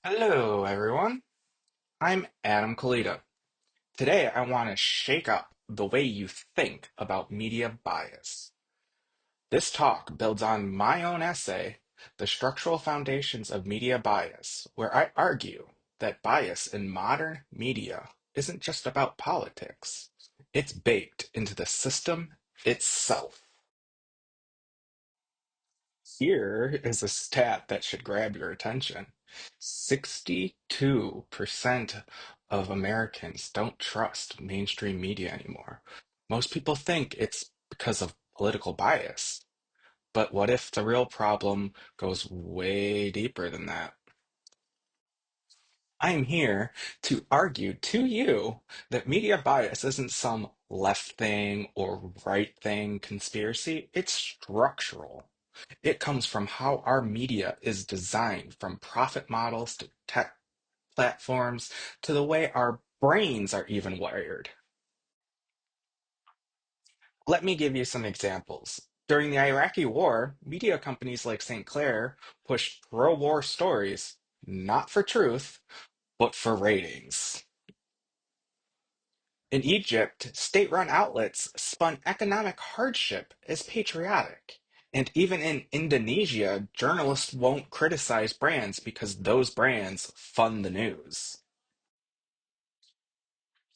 Hello, everyone. I'm Adam Kalita. Today, I want to shake up the way you think about media bias. This talk builds on my own essay, The Structural Foundations of Media Bias, where I argue that bias in modern media isn't just about politics, it's baked into the system itself. Here is a stat that should grab your attention. 62% of Americans don't trust mainstream media anymore. Most people think it's because of political bias. But what if the real problem goes way deeper than that? I'm here to argue to you that media bias isn't some left thing or right thing conspiracy, it's structural. It comes from how our media is designed, from profit models to tech platforms to the way our brains are even wired. Let me give you some examples. During the Iraqi war, media companies like St. Clair pushed pro war stories, not for truth, but for ratings. In Egypt, state run outlets spun economic hardship as patriotic. And even in Indonesia, journalists won't criticize brands because those brands fund the news.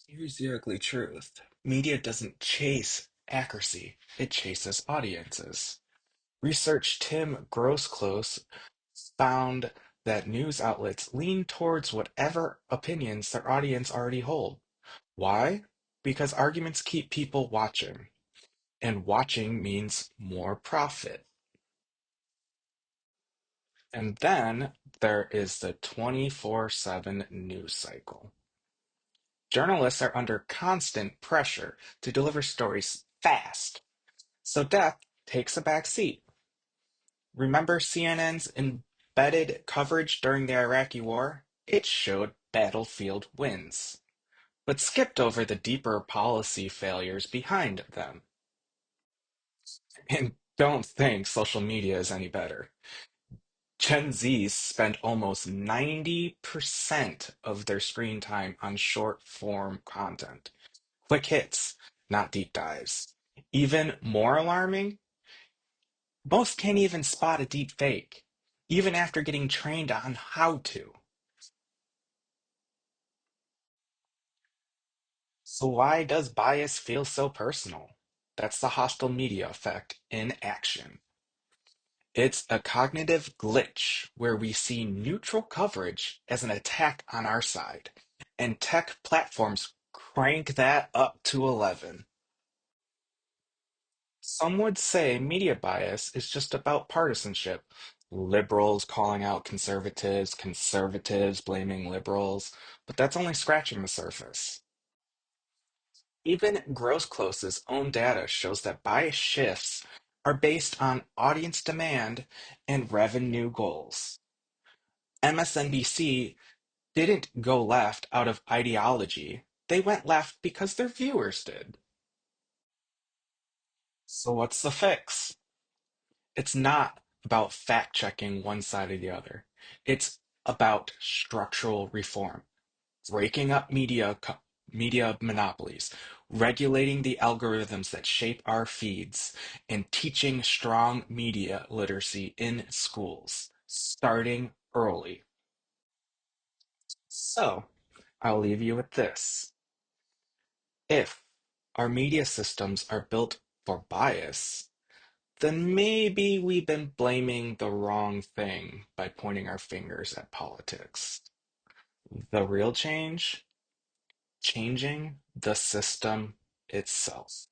Here's the ugly truth: media doesn't chase accuracy, it chases audiences. Research Tim Grossclose found that news outlets lean towards whatever opinions their audience already hold. Why? Because arguments keep people watching, and watching means more profit. And then there is the 24/7 news cycle. Journalists are under constant pressure to deliver stories fast, so death takes a back seat. Remember CNN's embedded coverage during the Iraqi war? It showed battlefield wins, but skipped over the deeper policy failures behind them. And don't think social media is any better. Gen Zs spend almost 90% of their screen time on short form content. Quick hits, not deep dives. Even more alarming, most can't even spot a deep fake, even after getting trained on how to. So why does bias feel so personal? That's the hostile media effect in action. It's a cognitive glitch where we see neutral coverage as an attack on our side, and tech platforms crank that up to 11. Some would say media bias is just about partisanship. Liberals calling out conservatives, conservatives blaming liberals, but that's only scratching the surface. Even Grosclose's own data shows that bias shifts are based on audience demand and revenue goals. MSNBC didn't go left out of ideology, they went left because their viewers did. So, what's the fix? It's not about fact checking one side or the other, it's about structural reform, breaking up media monopolies, regulating the algorithms that shape our feeds, and teaching strong media literacy in schools, starting early. So, I'll leave you with this. If our media systems are built for bias, then maybe we've been blaming the wrong thing by pointing our fingers at politics. The real change? Changing the system itself.